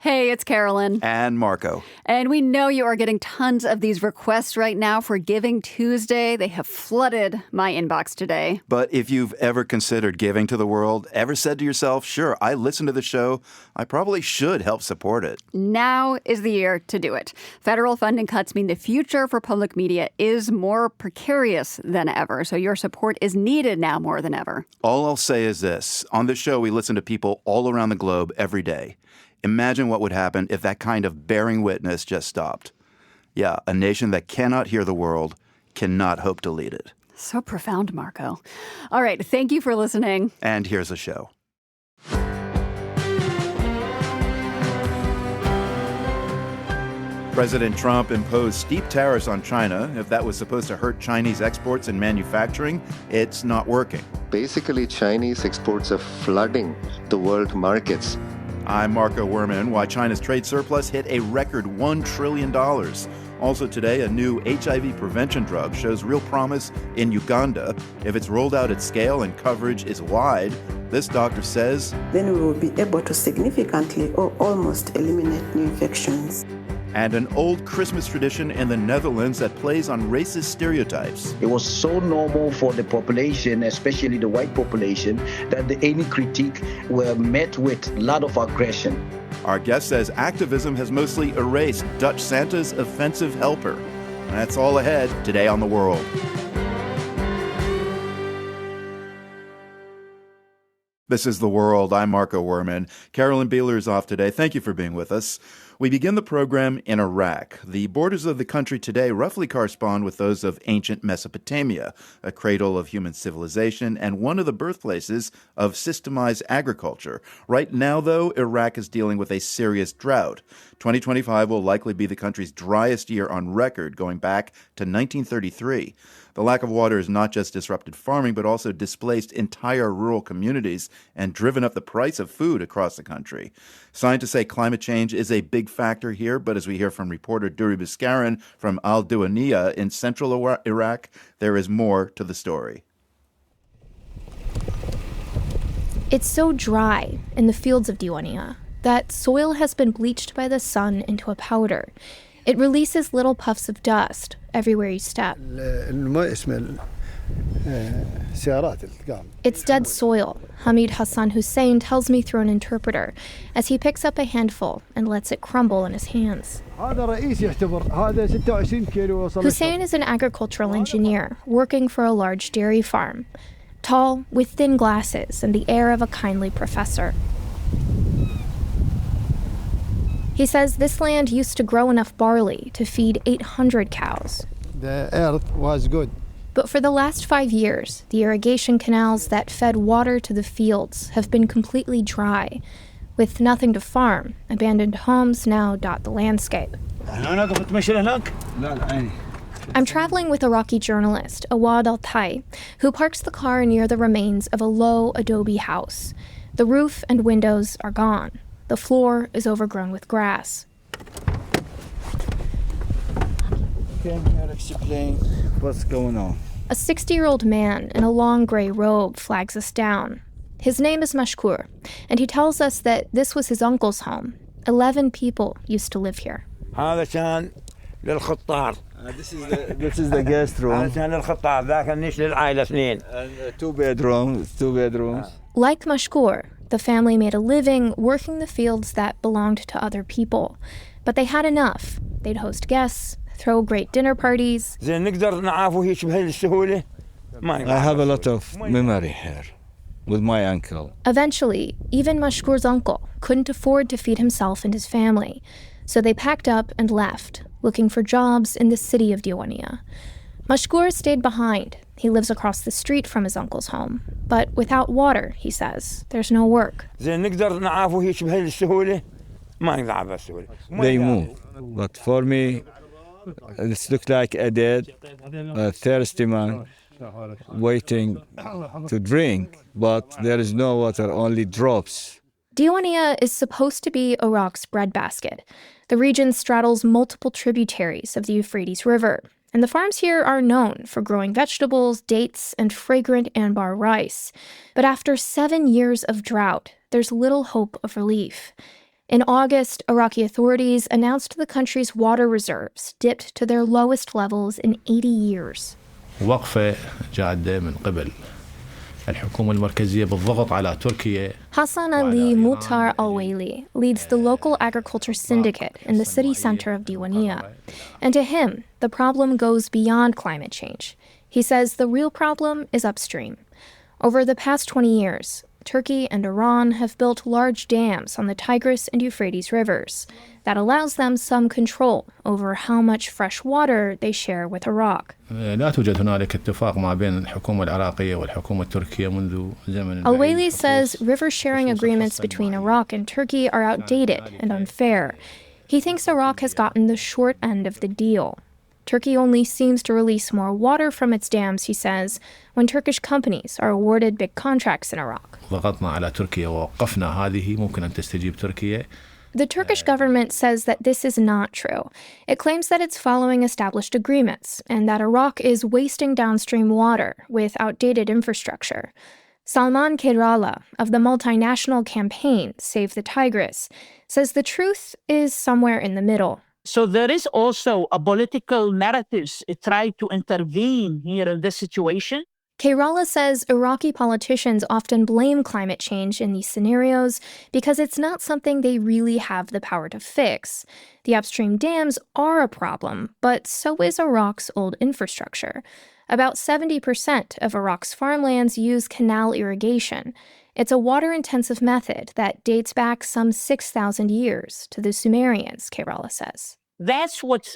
Hey, it's Carolyn. And Marco. And we know you are getting tons of these requests right now for Giving Tuesday. They have flooded my inbox today. But if you've ever considered giving to the world, ever said to yourself, sure, I listen to the show, I probably should help support it. Now is the year to do it. Federal funding cuts mean the future for public media is more precarious than ever. So your support is needed now more than ever. All I'll say is this. On this show, we listen to people all around the globe every day. Imagine what would happen if that kind of bearing witness just stopped. Yeah, a nation that cannot hear the world cannot hope to lead it. So profound, Marco. All right, thank you for listening. And here's the show. President Trump imposed steep tariffs on China. If that was supposed to hurt Chinese exports and manufacturing, it's not working. Basically, Chinese exports are flooding the world markets. I'm Marco Werman. Why China's trade surplus hit a record $1 trillion. Also today, a new HIV prevention drug shows real promise in Uganda. If it's rolled out at scale and coverage is wide, this doctor says, then we will be able to significantly or almost eliminate new infections. And an old Christmas tradition in the Netherlands that plays on racist stereotypes. It was so normal for the population, especially the white population, that any critique were met with a lot of aggression. Our guest says activism has mostly erased Dutch Santa's offensive helper. That's all ahead today on The World. This is The World. I'm Marco Werman. Carolyn Beeler is off today. Thank you for being with us. We begin the program in Iraq. The borders of the country today roughly correspond with those of ancient Mesopotamia, a cradle of human civilization and one of the birthplaces of systemized agriculture. Right now, though, Iraq is dealing with a serious drought. 2025 will likely be the country's driest year on record, going back to 1933. The lack of water has not just disrupted farming, but also displaced entire rural communities and driven up the price of food across the country. Scientists say climate change is a big factor here, but as we hear from reporter Duri Biskaran from Al-Duwaniya in central Iraq, there is more to the story. It's so dry in the fields of Diwaniyah that soil has been bleached by the sun into a powder. It releases little puffs of dust everywhere you step. It's dead soil, Hamid Hassan Hussein tells me through an interpreter, as he picks up a handful and lets it crumble in his hands. Hussein is an agricultural engineer working for a large dairy farm, tall, with thin glasses and the air of a kindly professor. He says this land used to grow enough barley to feed 800 cows. The earth was good. But for the last 5 years, the irrigation canals that fed water to the fields have been completely dry. With nothing to farm, abandoned homes now dot the landscape. I'm traveling with Iraqi journalist Awad Al-Tai, who parks the car near the remains of a low adobe house. The roof and windows are gone. The floor is overgrown with grass. Came here explain what's going on. A 60-year-old man in a long gray robe flags us down. His name is Mashkur, and he tells us that this was his uncle's home. 11 people used to live here. This is the guest room. And two bedrooms. Like Mashkur, the family made a living working the fields that belonged to other people. But they had enough. They'd host guests, throw great dinner parties. I have a lot of memory here with my uncle. Eventually, even Mashkur's uncle couldn't afford to feed himself and his family. So they packed up and left, looking for jobs in the city of Diwaniyah. Mashkur stayed behind. He lives across the street from his uncle's home. But without water, he says, there's no work. They move. But for me, it looked like a dead, thirsty man waiting to drink. But there is no water, only drops. Diwaniyah is supposed to be Iraq's breadbasket. The region straddles multiple tributaries of the Euphrates River. And the farms here are known for growing vegetables, dates, and fragrant Anbar rice. But after 7 years of drought, there's little hope of relief. In August, Iraqi authorities announced the country's water reserves dipped to their lowest levels in 80 years. وقفة جادة من قبل الحكومة المركزية بالضغط على تركيا. Hassan Ali Muhtar Al-Waili leads the local agriculture syndicate in the city center of Diwania. And to him, the problem goes beyond climate change. He says the real problem is upstream. Over the past 20 years, Turkey and Iran have built large dams on the Tigris and Euphrates rivers that allows them some control over how much fresh water they share with Iraq. لا توجد هنالك اتفاق ما بين الحكومة العراقية والحكومة التركية منذ زمن. Al-Waili says river sharing agreements between Iraq and Turkey are outdated and unfair. He thinks Iraq has gotten the short end of the deal. Turkey only seems to release more water from its dams, he says, when Turkish companies are awarded big contracts in Iraq. ضغطنا على تركيا ووقفنا هذه ممكن أن تستجيب تركيا. The Turkish government says that this is not true. It claims that it's following established agreements and that Iraq is wasting downstream water with outdated infrastructure. Salman Kerala of the multinational campaign Save the Tigris says the truth is somewhere in the middle. So there is also a political narratives try to intervene here in this situation. Kerala says Iraqi politicians often blame climate change in these scenarios because it's not something they really have the power to fix. The upstream dams are a problem, but so is Iraq's old infrastructure. About 70% of Iraq's farmlands use canal irrigation. It's a water-intensive method that dates back some 6,000 years to the Sumerians, Kerala says. That's what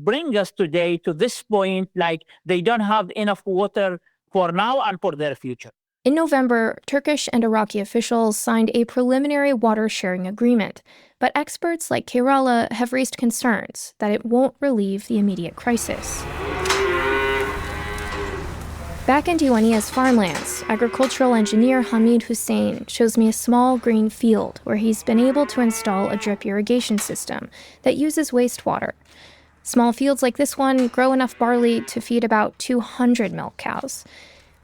brings us today to this point, like they don't have enough water for now and for their future. In November, Turkish and Iraqi officials signed a preliminary water sharing agreement, but experts like Kerala have raised concerns that it won't relieve the immediate crisis. Back in Diwania's farmlands, agricultural engineer Hamid Hussein shows me a small green field where he's been able to install a drip irrigation system that uses wastewater. Small fields like this one grow enough barley to feed about 200 milk cows.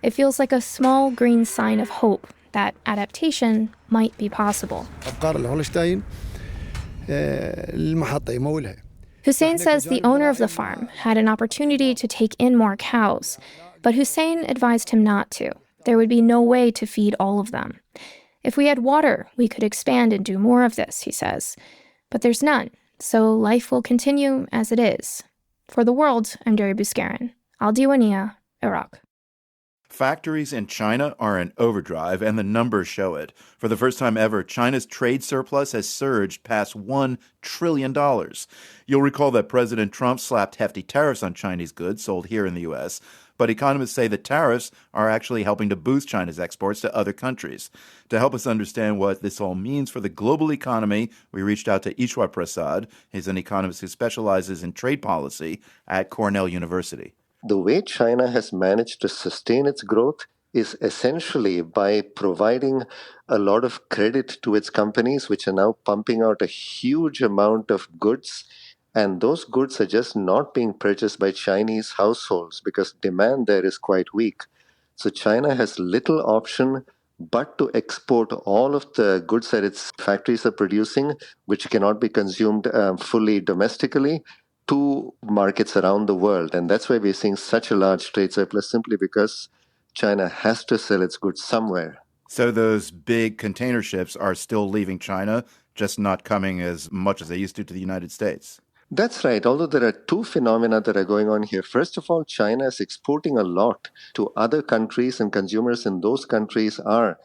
It feels like a small green sign of hope that adaptation might be possible. Hussein says the owner of the farm had an opportunity to take in more cows, but Hussein advised him not to. There would be no way to feed all of them. If we had water, we could expand and do more of this, he says. But there's none, so life will continue as it is. For the world, I'm Deri Bouskaran, Al Diwania, Iraq. Factories in China are in overdrive, and the numbers show it. For the first time ever, China's trade surplus has surged past $1 trillion. You'll recall that President Trump slapped hefty tariffs on Chinese goods sold here in the U.S., but economists say the tariffs are actually helping to boost China's exports to other countries. To help us understand what this all means for the global economy, we reached out to Ishwar Prasad. He's an economist who specializes in trade policy at Cornell University. The way China has managed to sustain its growth is essentially by providing a lot of credit to its companies, which are now pumping out a huge amount of goods. And those goods are just not being purchased by Chinese households because demand there is quite weak. So China has little option but to export all of the goods that its factories are producing, which cannot be consumed fully domestically, to markets around the world. And that's why we're seeing such a large trade surplus, simply because China has to sell its goods somewhere. So those big container ships are still leaving China, just not coming as much as they used to the United States. That's right, although there are two phenomena that are going on here. First of all, China is exporting a lot to other countries, and consumers in those countries are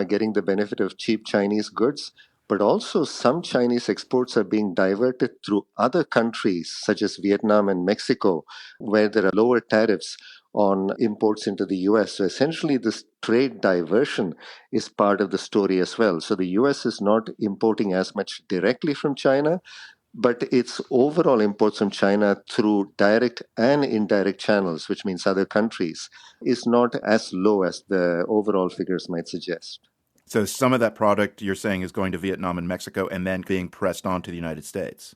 getting the benefit of cheap Chinese goods. But also some Chinese exports are being diverted through other countries, such as Vietnam and Mexico, where there are lower tariffs on imports into the US. So essentially, this trade diversion is part of the story as well. So the US is not importing as much directly from China, but its overall imports from China through direct and indirect channels, which means other countries, is not as low as the overall figures might suggest. So some of that product you're saying is going to Vietnam and Mexico and then being pressed on to the United States.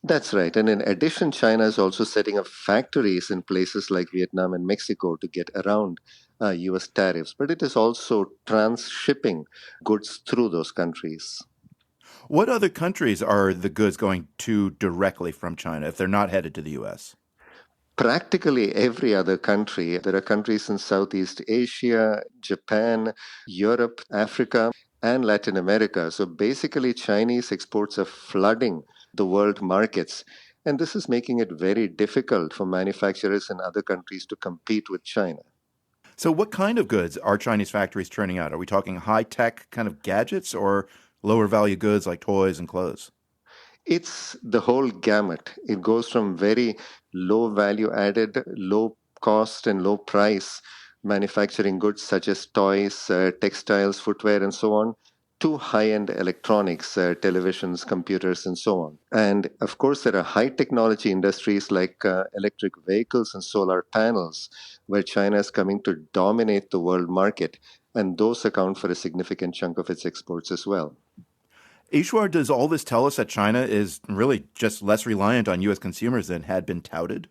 That's right. And in addition, China is also setting up factories in places like Vietnam and Mexico to get around US tariffs. But it is also trans-shipping goods through those countries. What other countries are the goods going to directly from China if they're not headed to the U.S.? Practically every other country. There are countries in Southeast Asia, Japan, Europe, Africa, and Latin America. So basically, Chinese exports are flooding the world markets. And this is making it very difficult for manufacturers in other countries to compete with China. So what kind of goods are Chinese factories turning out? Are we talking high-tech kind of gadgets or lower value goods like toys and clothes? It's the whole gamut. It goes from very low value added, low cost, and low price manufacturing goods such as toys, textiles, footwear, and so on, to high end electronics, televisions, computers, and so on. And of course, there are high technology industries like electric vehicles and solar panels, where China is coming to dominate the world market. And those account for a significant chunk of its exports as well. Ishwar, does all this tell us that China is really just less reliant on U.S. consumers than had been touted?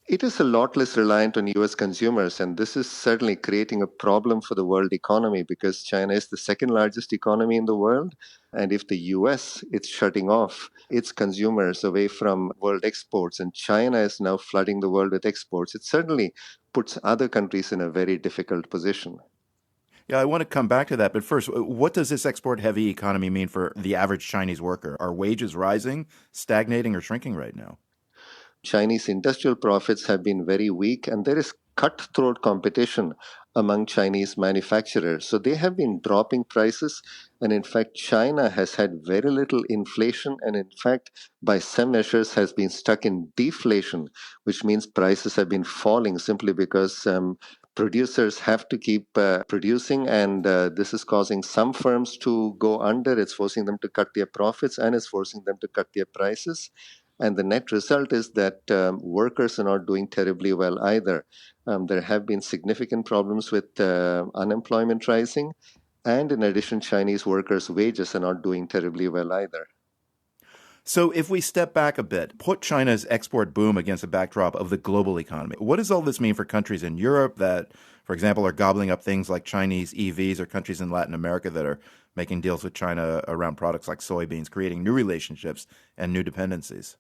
It is a lot less reliant on US consumers, and this is certainly creating a problem for the world economy because China is the second largest economy in the world. And if the US is shutting off its consumers away from world exports, and China is now flooding the world with exports, it certainly puts other countries in a very difficult position. Yeah, I want to come back to that. But first, what does this export-heavy economy mean for the average Chinese worker? Are wages rising, stagnating, or shrinking right now? Chinese industrial profits have been very weak, and there is cutthroat competition among Chinese manufacturers. So they have been dropping prices. And in fact, China has had very little inflation. And in fact, by some measures, has been stuck in deflation, which means prices have been falling simply because producers have to keep producing. And this is causing some firms to go under. It's forcing them to cut their profits and it's forcing them to cut their prices. And the net result is that workers are not doing terribly well either. There have been significant problems with unemployment rising. And in addition, Chinese workers' wages are not doing terribly well either. So if we step back a bit, put China's export boom against a backdrop of the global economy, what does all this mean for countries in Europe that, for example, are gobbling up things like Chinese EVs, or countries in Latin America that are making deals with China around products like soybeans, creating new relationships and new dependencies?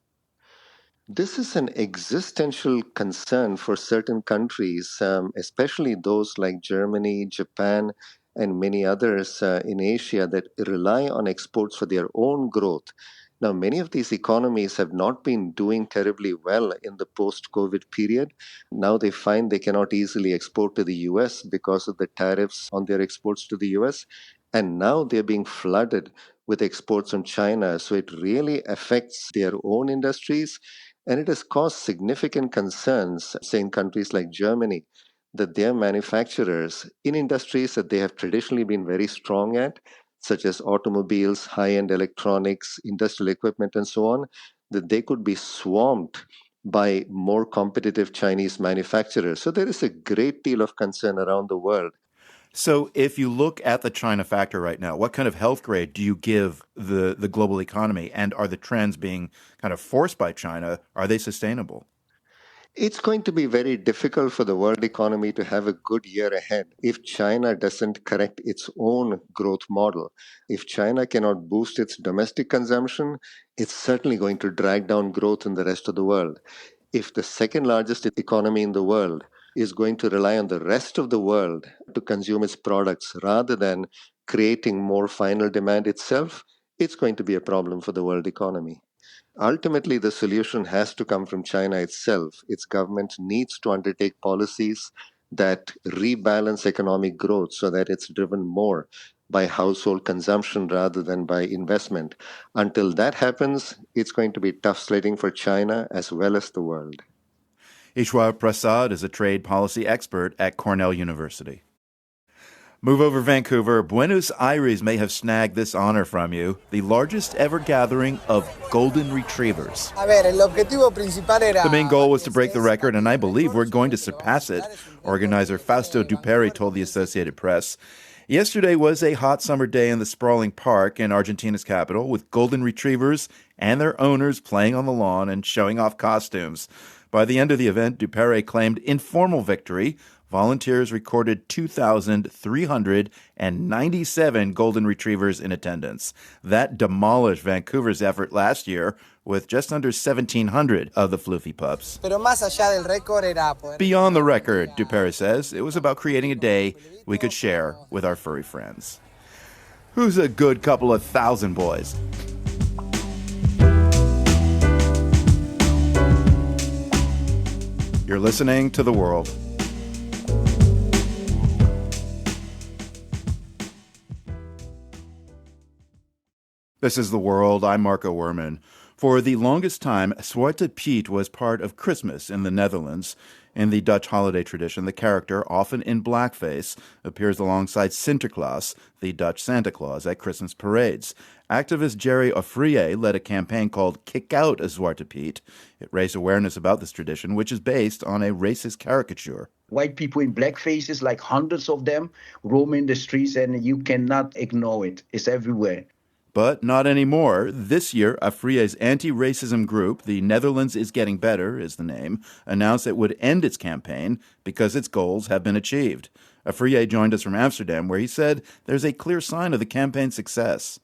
This is an existential concern for certain countries, especially those like Germany, Japan, and many others in Asia that rely on exports for their own growth. Now, many of these economies have not been doing terribly well in the post-COVID period. Now they find they cannot easily export to the US because of the tariffs on their exports to the US. And now they're being flooded with exports from China. So it really affects their own industries. And it has caused significant concerns, say, in countries like Germany, that their manufacturers in industries that they have traditionally been very strong at, such as automobiles, high-end electronics, industrial equipment, and so on, that they could be swamped by more competitive Chinese manufacturers. So there is a great deal of concern around the world. So if you look at the China factor right now, what kind of health grade do you give the global economy? And are the trends being kind of forced by China? Are they sustainable? It's going to be very difficult for the world economy to have a good year ahead if China doesn't correct its own growth model. If China cannot boost its domestic consumption, it's certainly going to drag down growth in the rest of the world. If the second largest economy in the world is going to rely on the rest of the world to consume its products rather than creating more final demand itself, it's going to be a problem for the world economy. Ultimately, the solution has to come from China itself. Its government needs to undertake policies that rebalance economic growth so that it's driven more by household consumption rather than by investment. Until that happens, it's going to be tough sledding for China as well as the world. Ishwar Prasad is a trade policy expert at Cornell University. Move over Vancouver. Buenos Aires may have snagged this honor from you, the largest ever gathering of golden retrievers. The main goal was to break the record, and I believe we're going to surpass it, organizer Fausto Duperi told the Associated Press. Yesterday was a hot summer day in the sprawling park in Argentina's capital, with golden retrievers and their owners playing on the lawn and showing off costumes. By the end of the event, Duperi claimed informal victory volunteers recorded 2,397 golden retrievers in attendance. That demolished Vancouver's effort last year with just under 1,700 of the floofy pups. Beyond the record, Dupere says, it was about creating a day we could share with our furry friends. Who's a good couple of thousand boys? You're listening to The World. This is The World. I'm Marco Werman. For the longest time, Zwarte Piet was part of Christmas in the Netherlands. In the Dutch holiday tradition, the character, often in blackface, appears alongside Sinterklaas, the Dutch Santa Claus, at Christmas parades. Activist Jerry Ofrier led a campaign called Kick Out a Zwarte Piet. It raised awareness about this tradition, which is based on a racist caricature. White people in black faces, like hundreds of them, roaming the streets, and you cannot ignore it. It's everywhere. But not anymore. This year, Afria's anti-racism group, The Netherlands is Getting Better is the name, announced it would end its campaign because its goals have been achieved. Afriya joined us from Amsterdam, where he said there's a clear sign of the campaign's success.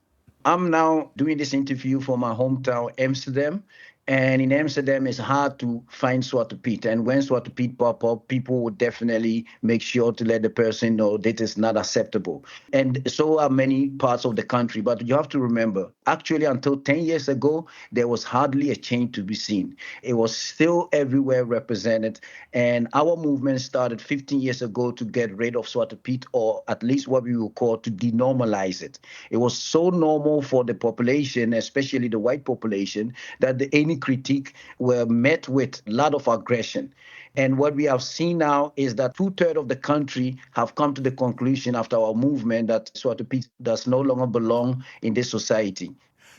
I'm now doing this interview for my hometown, Amsterdam. And in Amsterdam, it's hard to find Zwarte Piet. And when Zwarte Piet pop up, people would definitely make sure to let the person know that is not acceptable. And so are many parts of the country. But you have to remember, actually, until 10 years ago, there was hardly a change to be seen. It was still everywhere represented. And our movement started 15 years ago to get rid of Zwarte Piet, or at least what we would call to denormalize it. It was so normal for the population, especially the white population, that any critique were met with a lot of aggression. And what we have seen now is that 2/3 of the country have come to the conclusion after our movement that Zwarte Piet does no longer belong in this society.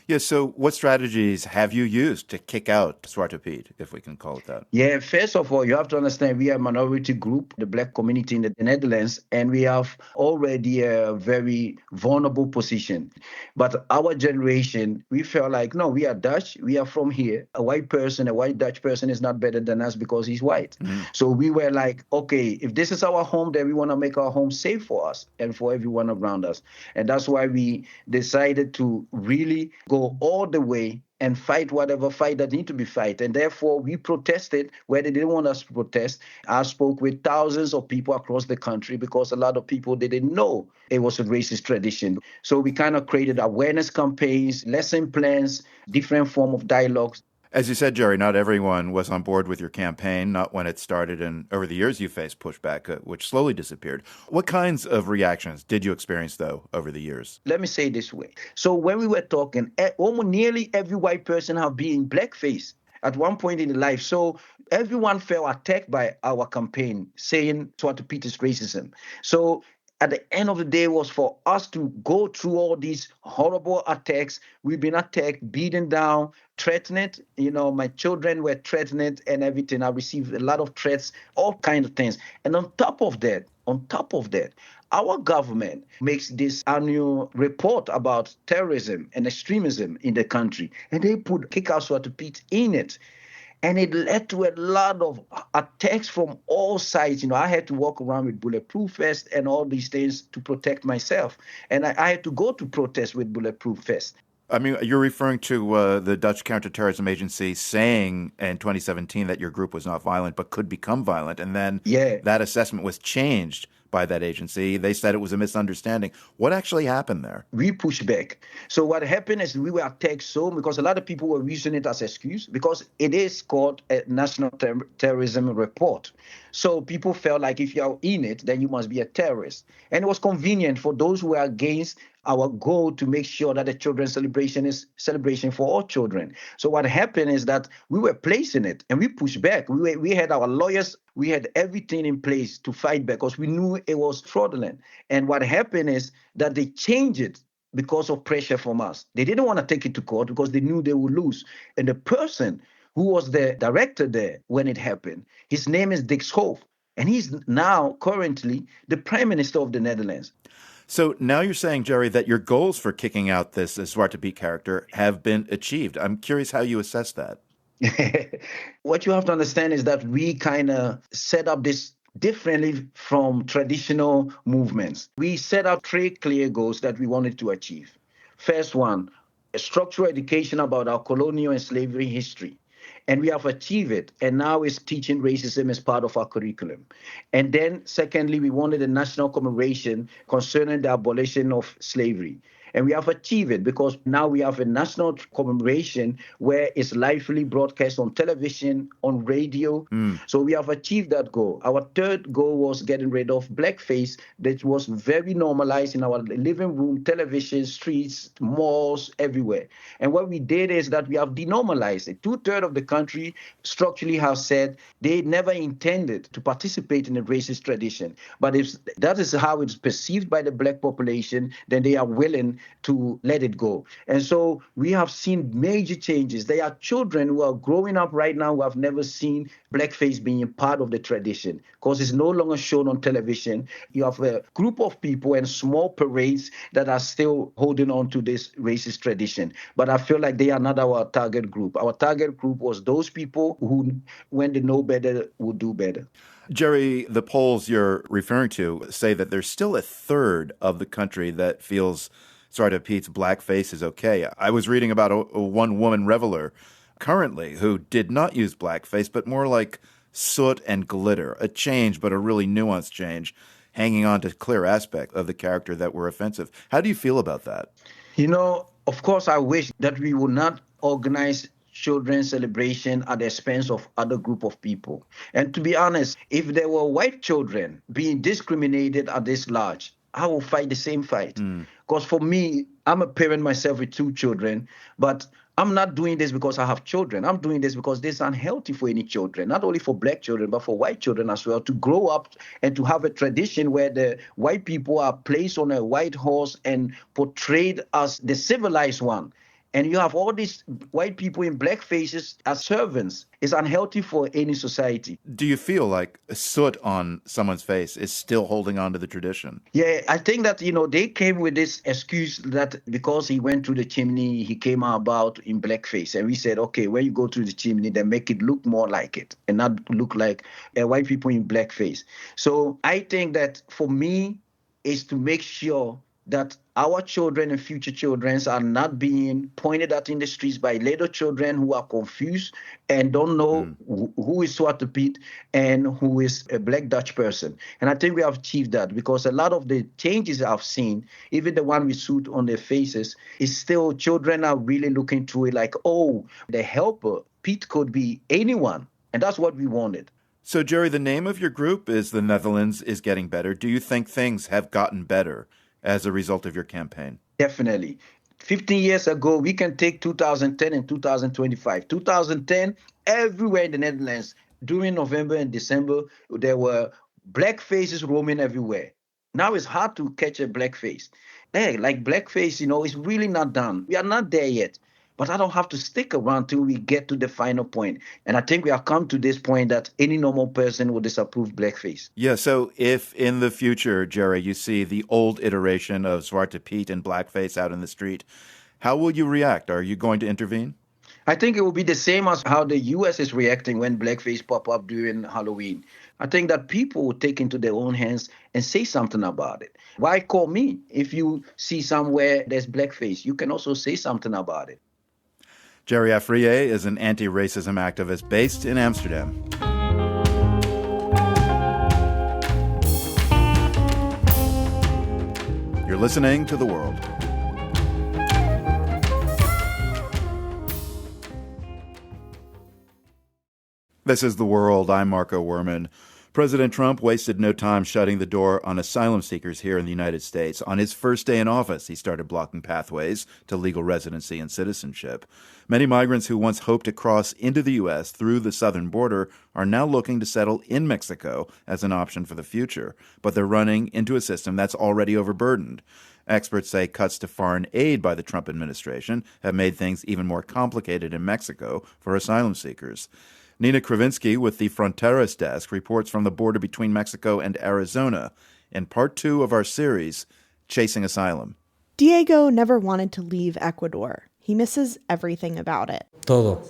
Yeah, so what strategies have you used to kick out Zwarte Piet, if we can call it that? Yeah, first of all, you have to understand we are a minority group, the black community in the Netherlands, and we have already a very vulnerable position. But our generation, we felt like, no, we are Dutch, we are from here. A white Dutch person is not better than us because he's white. So we were like, okay, if this is our home, then we want to make our home safe for us and for everyone around us. And that's why we decided to really go all the way and fight whatever fight that need to be fight. And therefore, we protested where they didn't want us to protest. I spoke with thousands of people across the country because a lot of people didn't know it was a racist tradition. So we kind of created awareness campaigns, lesson plans, different form of dialogues. As you said, Jerry, not everyone was on board with your campaign, not when it started, and over the years you faced pushback, which slowly disappeared. What kinds of reactions did you experience, though, over the years? Let me say it this way. So when we were talking, almost nearly every white person have been in blackface at one point in their life. So everyone felt attacked by our campaign, saying Zwarte Piet is racism. So at the end of the day was for us to go through all these horrible attacks. We've been attacked, beaten down, threatened. You know, my children were threatened and everything. I received a lot of threats, all kinds of things. And on top of that, our government makes this annual report about terrorism and extremism in the country. And they put Kick Out Zwarte Piet in it. And it led to a lot of attacks from all sides. You know, I had to walk around with bulletproof vests and all these things to protect myself. And I had to go to protest with bulletproof vests. I mean, you're referring to the Dutch Counterterrorism Agency saying in 2017 that your group was not violent but could become violent. And then that assessment was changed by that agency. They said it was a misunderstanding. What actually happened there? We pushed back. So what happened is we were attacked because a lot of people were using it as excuse because it is called a national terrorism report. So people felt like if you're in it, then you must be a terrorist. And it was convenient for those who were against our goal to make sure that the children's celebration is celebration for all children. So what happened is that we were placing it and we pushed back. We had our lawyers, we had everything in place to fight back because we knew it was fraudulent. And what happened is that they changed it because of pressure from us. They didn't want to take it to court because they knew they would lose. And the person who was the director there when it happened, his name is Dick Schoof. And he's now currently the Prime Minister of the Netherlands. So now you're saying, Jerry, that your goals for kicking out this Zwarte Piet character have been achieved. I'm curious how you assess that. What you have to understand is that we kind of set up this differently from traditional movements. We set out 3 clear goals that we wanted to achieve. First one, a structural education about our colonial and slavery history. And we have achieved it. And now it's teaching racism as part of our curriculum. And then, secondly, we wanted a national commemoration concerning the abolition of slavery. And we have achieved it because now we have a national commemoration where it's lively broadcast on television, on radio. So we have achieved that goal. Our third goal was getting rid of blackface that was very normalized in our living room, television, streets, malls, everywhere. And what we did is that we have denormalized it. 2/3 of the country structurally have said they never intended to participate in a racist tradition. But if that is how it's perceived by the black population, then they are willing to let it go. And so we have seen major changes. There are children who are growing up right now who have never seen blackface being part of the tradition because it's no longer shown on television. You have a group of people and small parades that are still holding on to this racist tradition. But I feel like they are not our target group. Our target group was those people who, when they know better, will do better. Jerry, the polls you're referring to say that there's still a third of the country that feels Sara Pete's blackface is okay. I was reading about a one-woman reveler currently who did not use blackface, but more like soot and glitter, a change, but a really nuanced change, hanging on to clear aspects of the character that were offensive. How do you feel about that? You know, of course, I wish that we would not organize children's celebration at the expense of other group of people. And to be honest, if there were white children being discriminated at this large, I will fight the same fight. Because for me, I'm a parent myself with 2 children, but I'm not doing this because I have children. I'm doing this because this is unhealthy for any children, not only for black children, but for white children as well, to grow up and to have a tradition where the white people are placed on a white horse and portrayed as the civilized one. And you have all these white people in black faces as servants. It's unhealthy for any society. Do you feel like soot on someone's face is still holding on to the tradition? Yeah, I think that, they came with this excuse that because he went through the chimney, he came about in blackface. And we said, okay, when you go through the chimney, then make it look more like it and not look like white people in blackface. So I think that for me is to make sure that our children and future children are not being pointed at in the streets by little children who are confused and don't know who is Sara Pete and who is a Black Dutch person. And I think we have achieved that because a lot of the changes I've seen, even the one with soot on their faces, is still children are really looking through it like, oh, the helper, Pete could be anyone. And that's what we wanted. So, Jerry, the name of your group is The Netherlands is Getting Better. Do you think things have gotten better as a result of your campaign? Definitely. 15 years ago, we can take 2010 and 2025. 2010, everywhere in the Netherlands, during November and December, there were black faces roaming everywhere. Now it's hard to catch a black face. Hey, like blackface, is really not done. We are not there yet. But I don't have to stick around till we get to the final point. And I think we have come to this point that any normal person will disapprove blackface. Yeah, so if in the future, Jerry, you see the old iteration of Zwarte Piet and blackface out in the street, how will you react? Are you going to intervene? I think it will be the same as how the U.S. is reacting when blackface pop up during Halloween. I think that people will take into their own hands and say something about it. Why call me? If you see somewhere there's blackface, you can also say something about it. Jerry Afriyie is an anti-racism activist based in Amsterdam. You're listening to The World. This is The World. I'm Marco Werman. President Trump wasted no time shutting the door on asylum seekers here in the United States. On his first day in office, he started blocking pathways to legal residency and citizenship. Many migrants who once hoped to cross into the U.S. through the southern border are now looking to settle in Mexico as an option for the future, but they're running into a system that's already overburdened. Experts say cuts to foreign aid by the Trump administration have made things even more complicated in Mexico for asylum seekers. Nina Kravinsky with the Fronteras Desk reports from the border between Mexico and Arizona in part 2 of our series, Chasing Asylum. Diego never wanted to leave Ecuador. He misses everything about it. Todo.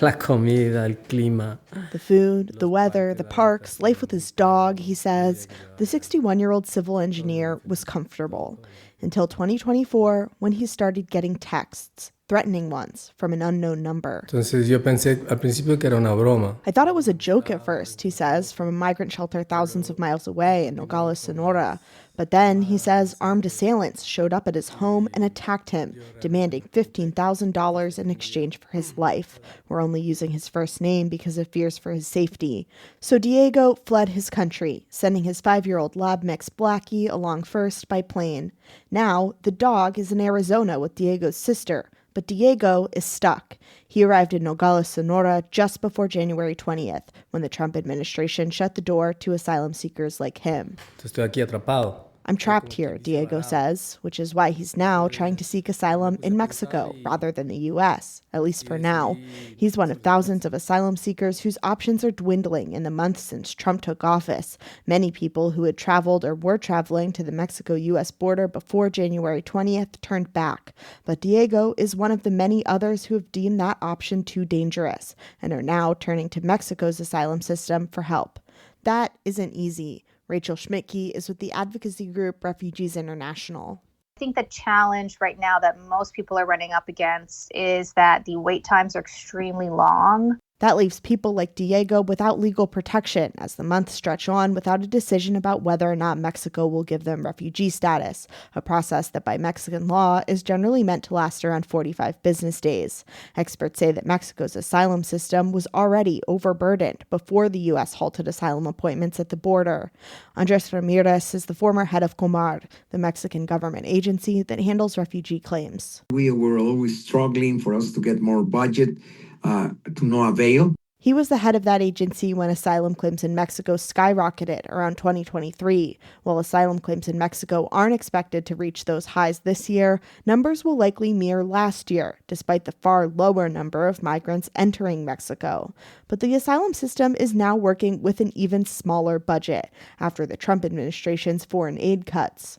La comida, el clima. The food, the weather, the parks, life with his dog, he says. The 61-year-old civil engineer was comfortable until 2024 when he started getting texts, threatening ones, from an unknown number. Entonces yo pensé al principio que era una broma. I thought it was a joke at first, he says, from a migrant shelter thousands of miles away in Nogales, Sonora. But then, he says, armed assailants showed up at his home and attacked him, demanding $15,000 in exchange for his life. We're only using his first name because of fears for his safety. So Diego fled his country, sending his 5-year-old lab mix Blackie along first by plane. Now, the dog is in Arizona with Diego's sister, but Diego is stuck. He arrived in Nogales, Sonora just before January 20th, when the Trump administration shut the door to asylum seekers like him. Estoy aquí atrapado. I'm trapped here, Diego says, which is why he's now trying to seek asylum in Mexico rather than the U.S., at least for now. He's one of thousands of asylum seekers whose options are dwindling in the months since Trump took office. Many people who had traveled or were traveling to the Mexico-U.S. border before January 20th turned back. But Diego is one of the many others who have deemed that option too dangerous and are now turning to Mexico's asylum system for help. That isn't easy. Rachel Schmidtke is with the advocacy group Refugees International. I think the challenge right now that most people are running up against is that the wait times are extremely long. That leaves people like Diego without legal protection as the months stretch on without a decision about whether or not Mexico will give them refugee status, a process that by Mexican law is generally meant to last around 45 business days. Experts say that Mexico's asylum system was already overburdened before the U.S. halted asylum appointments at the border. Andres Ramirez is the former head of COMAR, the Mexican government agency that handles refugee claims. We were always struggling for us to get more budget. To no avail. He was the head of that agency when asylum claims in Mexico skyrocketed around 2023. While asylum claims in Mexico aren't expected to reach those highs this year, numbers will likely mirror last year, despite the far lower number of migrants entering Mexico. But the asylum system is now working with an even smaller budget after the Trump administration's foreign aid cuts.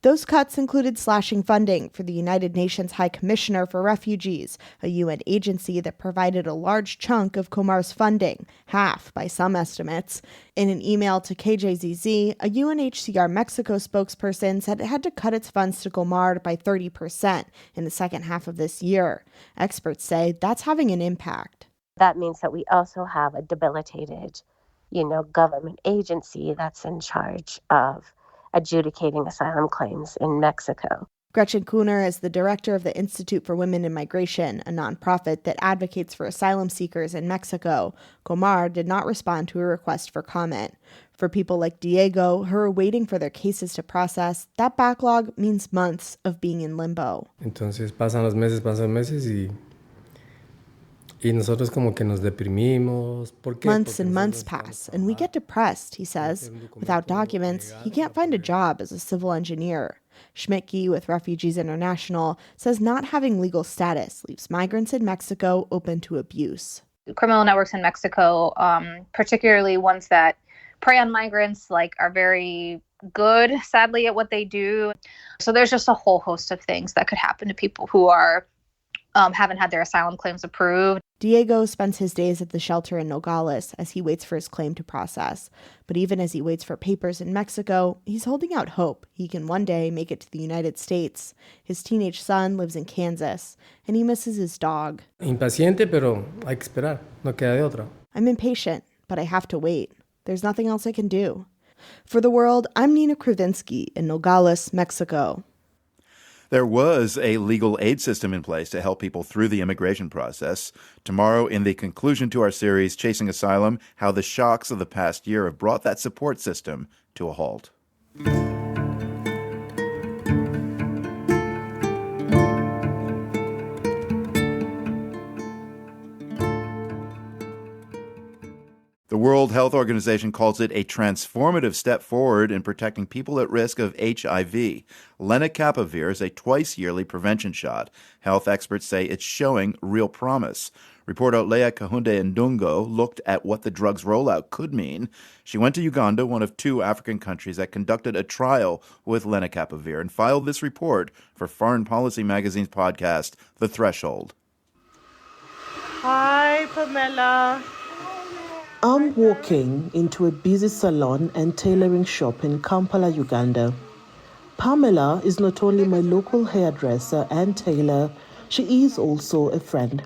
Those cuts included slashing funding for the United Nations High Commissioner for Refugees, a UN agency that provided a large chunk of COMAR's funding, half by some estimates. In an email to KJZZ, a UNHCR Mexico spokesperson said it had to cut its funds to COMAR by 30% in the second half of this year. Experts say that's having an impact. That means that we also have a debilitated, government agency that's in charge of adjudicating asylum claims in Mexico. Gretchen Kuhner is the director of the Institute for Women in Migration, a nonprofit that advocates for asylum seekers in Mexico. COMAR did not respond to a request for comment. For people like Diego, who are waiting for their cases to process, that backlog means months of being in limbo. Entonces pasan los meses y nosotros como que nos deprimimos. Months and months pass, and we get depressed, he says. Without documents, he can't find a job as a civil engineer. Schmidtke with Refugees International says not having legal status leaves migrants in Mexico open to abuse. Criminal networks in Mexico, particularly ones that prey on migrants, are very good, sadly, at what they do. So there's just a whole host of things that could happen to people who are haven't had their asylum claims approved. Diego spends his days at the shelter in Nogales as he waits for his claim to process. But even as he waits for papers in Mexico, he's holding out hope he can one day make it to the United States. His teenage son lives in Kansas, and he misses his dog. Impaciente, pero hay que esperar. No queda de otra. I'm impatient, but I have to wait. There's nothing else I can do. For The World, I'm Nina Kravinsky in Nogales, Mexico. There was a legal aid system in place to help people through the immigration process. Tomorrow, in the conclusion to our series, Chasing Asylum, how the shocks of the past year have brought that support system to a halt. The World Health Organization calls it a transformative step forward in protecting people at risk of HIV. Lenacapavir is a twice-yearly prevention shot. Health experts say it's showing real promise. Reporter Leah Kahunde Ndungo looked at what the drug's rollout could mean. She went to Uganda, one of 2 African countries that conducted a trial with lenacapavir, and filed this report for Foreign Policy Magazine's podcast, The Threshold. Hi, Pamela. I'm walking into a busy salon and tailoring shop in Kampala, Uganda. Pamela is not only my local hairdresser and tailor, she is also a friend.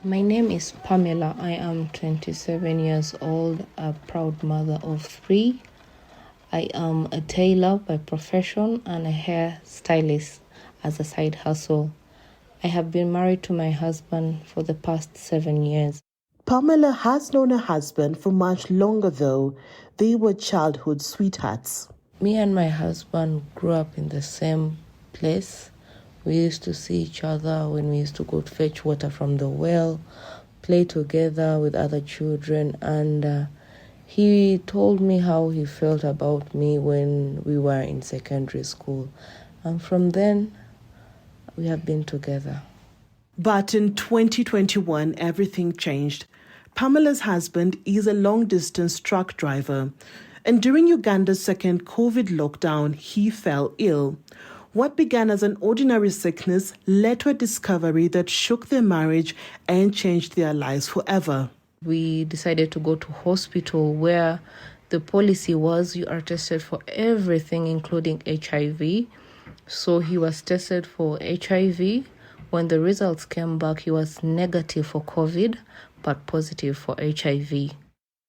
My name is Pamela. I am 27 years old, a proud mother of 3. I am a tailor by profession and a hair stylist as a side hustle. I have been married to my husband for the past 7 years. Pamela has known her husband for much longer, though. They were childhood sweethearts. Me and my husband grew up in the same place. We used to see each other when we used to go to fetch water from the well, play together with other children, and he told me how he felt about me when we were in secondary school. And from then, we have been together. But in 2021, everything changed. Pamela's husband is a long-distance truck driver, and during Uganda's second COVID lockdown, he fell ill. What began as an ordinary sickness led to a discovery that shook their marriage and changed their lives forever. We decided to go to hospital where the policy was you are tested for everything, including HIV. So he was tested for HIV. When the results came back, he was negative for COVID, but positive for HIV.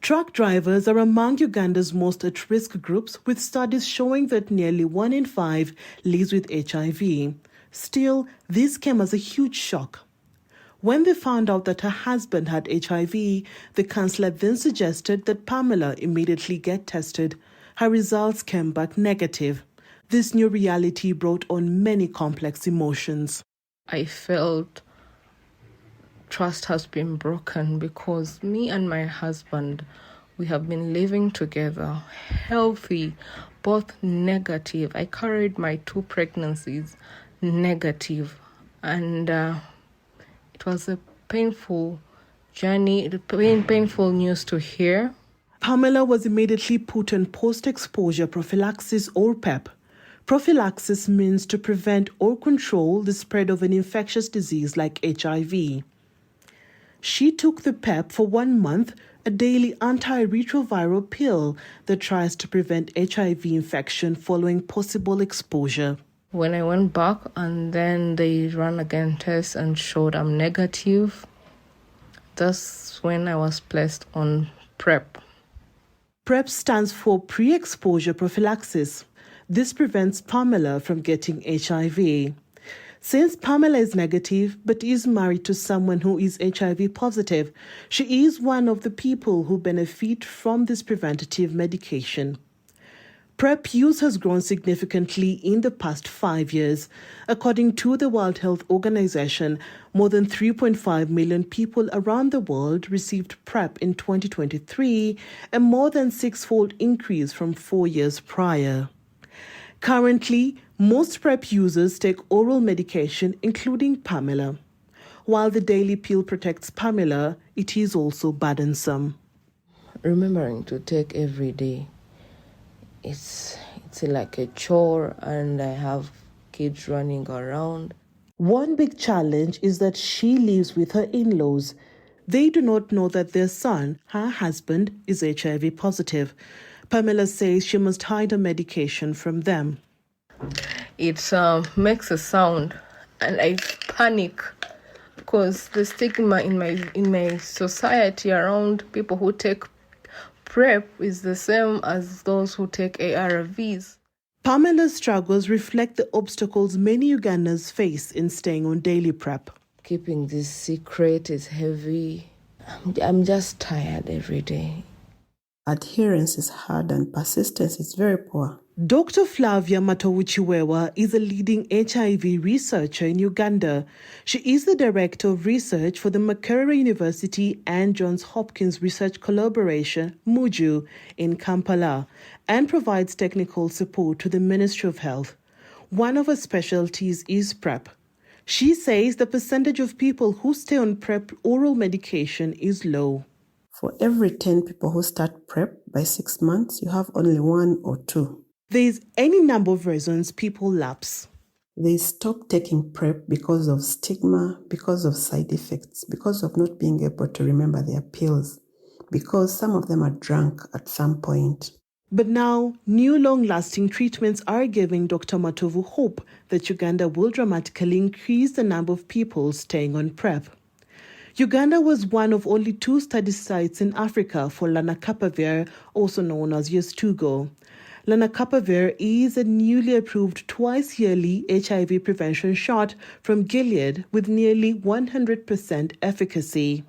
Truck drivers are among Uganda's most at-risk groups, with studies showing that nearly 1 in 5 lives with HIV. Still, this came as a huge shock. When they found out that her husband had HIV, the counsellor then suggested that Pamela immediately get tested. Her results came back negative. This new reality brought on many complex emotions. I felt trust has been broken because me and my husband, we have been living together, healthy, both negative. I carried my 2 pregnancies negative, and it was a painful journey, painful news to hear. Pamela was immediately put on post-exposure prophylaxis or PEP. Prophylaxis means to prevent or control the spread of an infectious disease like HIV. She took the PEP for 1 month, a daily antiretroviral pill that tries to prevent HIV infection following possible exposure. When I went back and then they ran again tests and showed I'm negative, that's when I was placed on PrEP. PrEP stands for pre-exposure prophylaxis. This prevents Pamela from getting HIV. Since Pamela is negative but is married to someone who is HIV positive, she is one of the people who benefit from this preventative medication. PrEP use has grown significantly in the past 5 years. According to the World Health Organization, more than 3.5 million people around the world received PrEP in 2023, a more than 6-fold increase from 4 years prior. Currently, most PrEP users take oral medication, including Pamela. While the daily pill protects Pamela, it is also burdensome. Remembering to take every day, it's like a chore, and I have kids running around. One big challenge is that she lives with her in-laws. They do not know that their son, her husband, is HIV positive. Pamela says she must hide her medication from them. It makes a sound, and I panic because the stigma in my society around people who take PrEP is the same as those who take ARVs. Pamela's struggles reflect the obstacles many Ugandans face in staying on daily PrEP. Keeping this secret is heavy. I'm just tired every day. Adherence is hard and persistence is very poor. Dr. Flavia Matowuchiwewa is a leading HIV researcher in Uganda. She is the director of research for the Makerere University and Johns Hopkins Research Collaboration, MUJU, in Kampala, and provides technical support to the Ministry of Health. One of her specialties is PrEP. She says the percentage of people who stay on PrEP oral medication is low. For every 10 people who start PrEP, by 6 months, you have only 1 or 2. There is any number of reasons people lapse. They stop taking PrEP because of stigma, because of side effects, because of not being able to remember their pills, because some of them are drunk at some point. But now, new long-lasting treatments are giving Dr. Matovu hope that Uganda will dramatically increase the number of people staying on PrEP. Uganda was one of only 2 study sites in Africa for lenacapavir, also known as Yeztugo. Lenacapavir is a newly approved twice-yearly HIV prevention shot from Gilead with nearly 100% efficacy.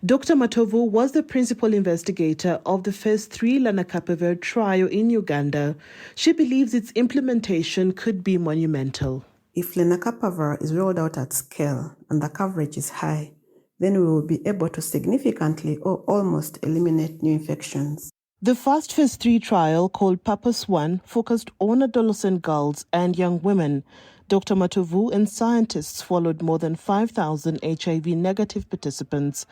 Dr. Matovu was the principal investigator of the phase 3 lenacapavir trial in Uganda. She believes its implementation could be monumental. If lenacapavir is rolled out at scale and the coverage is high, then we will be able to significantly or almost eliminate new infections. The first phase 3 trial, called Purpose 1, focused on adolescent girls and young women. Dr. Matovu and scientists followed more than 5,000 HIV-negative participants.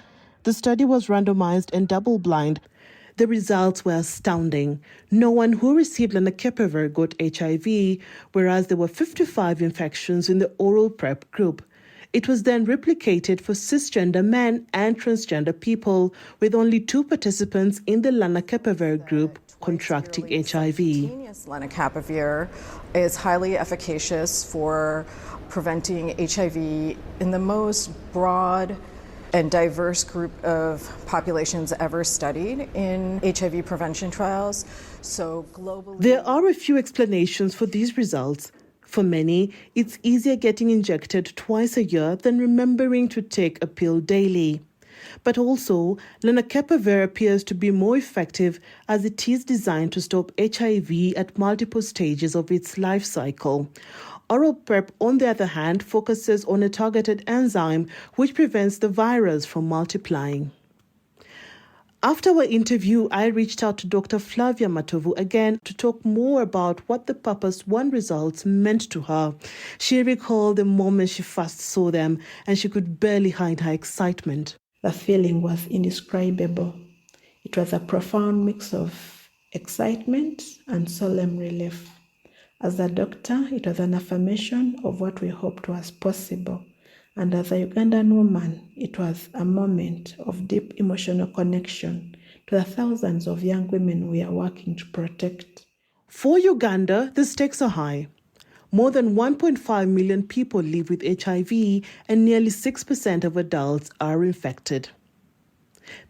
The study was randomized and double-blind. The results were astounding. No one who received lenacapavir got HIV, whereas there were 55 infections in the oral PrEP group. It was then replicated for cisgender men and transgender people, with only 2 participants in the lenacapavir group contracting HIV. Lenacapavir is highly efficacious for preventing HIV in the most broad and diverse group of populations ever studied in HIV prevention trials. So globally, there are a few explanations for these results. For many, it's easier getting injected twice a year than remembering to take a pill daily. But also, lenacapavir appears to be more effective as it is designed to stop HIV at multiple stages of its life cycle. Oral PrEP, on the other hand, focuses on a targeted enzyme which prevents the virus from multiplying. After our interview, I reached out to Dr. Flavia Matovu again to talk more about what the Purpose 1 results meant to her. She recalled the moment she first saw them, and she could barely hide her excitement. The feeling was indescribable. It was a profound mix of excitement and solemn relief. As a doctor, it was an affirmation of what we hoped was possible. And as a Ugandan woman, it was a moment of deep emotional connection to the thousands of young women we are working to protect. For Uganda, the stakes are high. More than 1.5 million people live with HIV, and nearly 6% of adults are infected.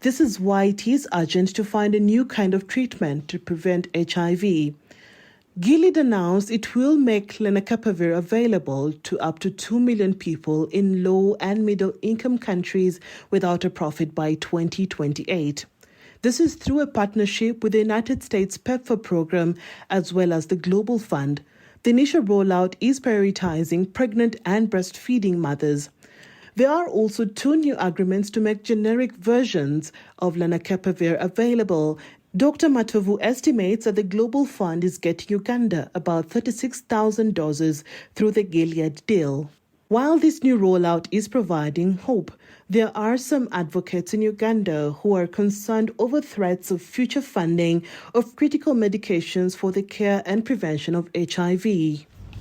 This is why it is urgent to find a new kind of treatment to prevent HIV. Gilead announced it will make lenacapavir available to up to 2 million people in low and middle income countries without a profit by 2028. This is through a partnership with the United States PEPFAR program as well as the Global Fund. The initial rollout is prioritizing pregnant and breastfeeding mothers. There are also 2 new agreements to make generic versions of lenacapavir available. Dr. Matovu estimates that the Global Fund is getting Uganda about 36,000 doses through the Gilead deal. While this new rollout is providing hope, there are some advocates in Uganda who are concerned over threats of future funding of critical medications for the care and prevention of HIV.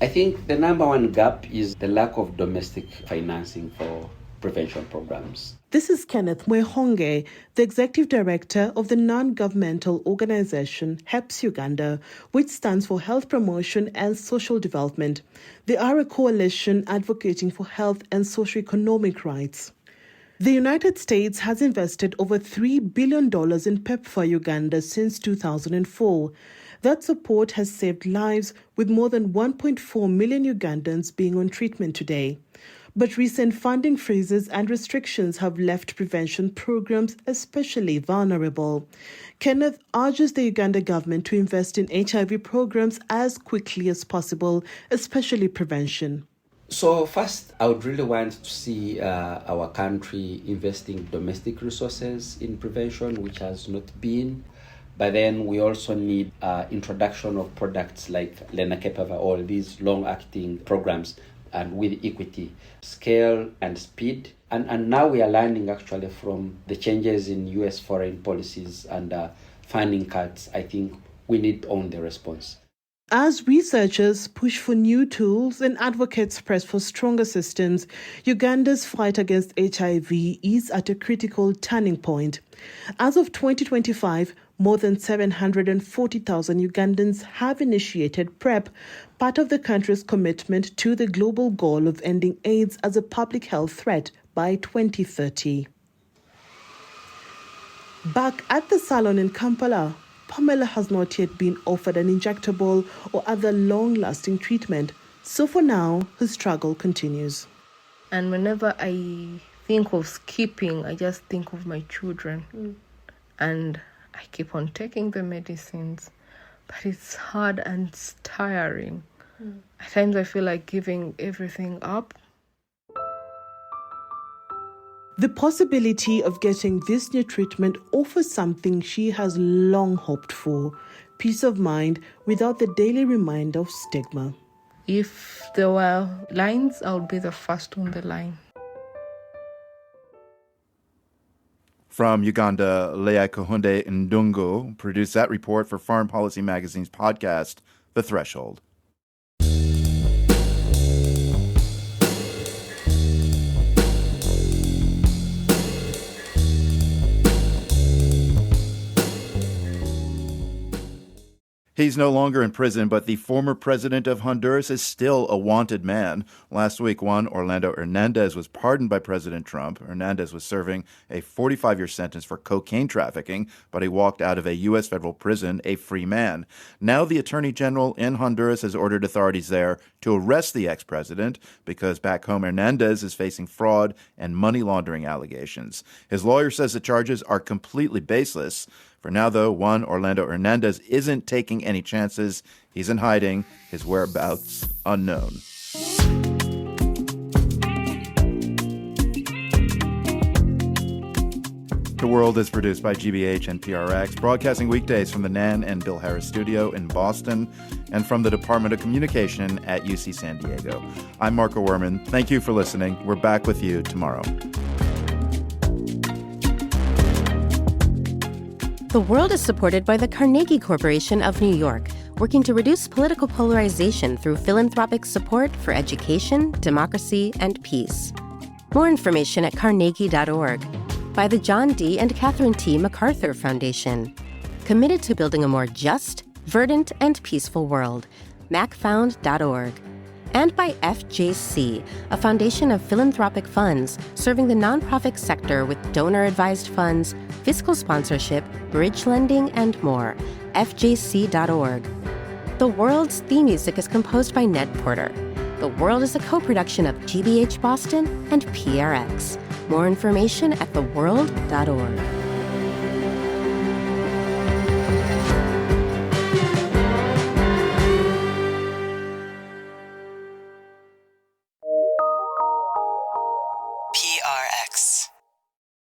I think the number one gap is the lack of domestic financing for prevention programs. This is Kenneth Mwehonge, the executive director of the non-governmental organization HEPS Uganda, which stands for Health Promotion and Social Development. They are a coalition advocating for health and socioeconomic rights. The United States has invested over $3 billion in PEPFAR Uganda since 2004. That support has saved lives, with more than 1.4 million Ugandans being on treatment today. But recent funding freezes and restrictions have left prevention programs especially vulnerable. Kenneth urges the Uganda government to invest in HIV programs as quickly as possible, especially prevention. So first, I would really want to see our country investing domestic resources in prevention, which has not been. But then we also need introduction of products like lenacapavir, all these long-acting programs, and with equity, scale and speed. And now we are learning actually from the changes in US foreign policies and funding cuts. I think we need to own the response. As researchers push for new tools and advocates press for stronger systems, Uganda's fight against HIV is at a critical turning point. As of 2025, more than 740,000 Ugandans have initiated PrEP, part of the country's commitment to the global goal of ending AIDS as a public health threat by 2030. Back at the salon in Kampala, Pamela has not yet been offered an injectable or other long-lasting treatment. So for now, her struggle continues. And whenever I think of skipping, I just think of my children. And I keep on taking the medicines. But it's hard and it's tiring. At times I feel like giving everything up. The possibility of getting this new treatment offers something she has long hoped for: peace of mind without the daily reminder of stigma. If there were lines, I would be the first on the line. From Uganda, Leah Kahunde Ndungu produced that report for Foreign Policy Magazine's podcast, The Threshold. He's no longer in prison, but the former president of Honduras is still a wanted man. Last week, Juan Orlando Hernandez was pardoned by President Trump. Hernandez was serving a 45-year sentence for cocaine trafficking, but he walked out of a U.S. federal prison a free man. Now the attorney general in Honduras has ordered authorities there to arrest the ex-president because back home Hernandez is facing fraud and money laundering allegations. His lawyer says the charges are completely baseless. For now, though, Juan Orlando Hernandez isn't taking any chances. He's in hiding, his whereabouts unknown. The World is produced by GBH and PRX, broadcasting weekdays from the Nan and Bill Harris studio in Boston and from the Department of Communication at UC San Diego. I'm Marco Werman. Thank you for listening. We're back with you tomorrow. The World is supported by the Carnegie Corporation of New York, working to reduce political polarization through philanthropic support for education, democracy, and peace. More information at carnegie.org. By the John D. and Catherine T. MacArthur Foundation. Committed to building a more just, verdant, and peaceful world. macfound.org. And by FJC, a foundation of philanthropic funds serving the nonprofit sector with donor-advised funds, fiscal sponsorship, bridge lending, and more. FJC.org. The World's theme music is composed by Ned Porter. The World is a co-production of GBH Boston and PRX. More information at theworld.org.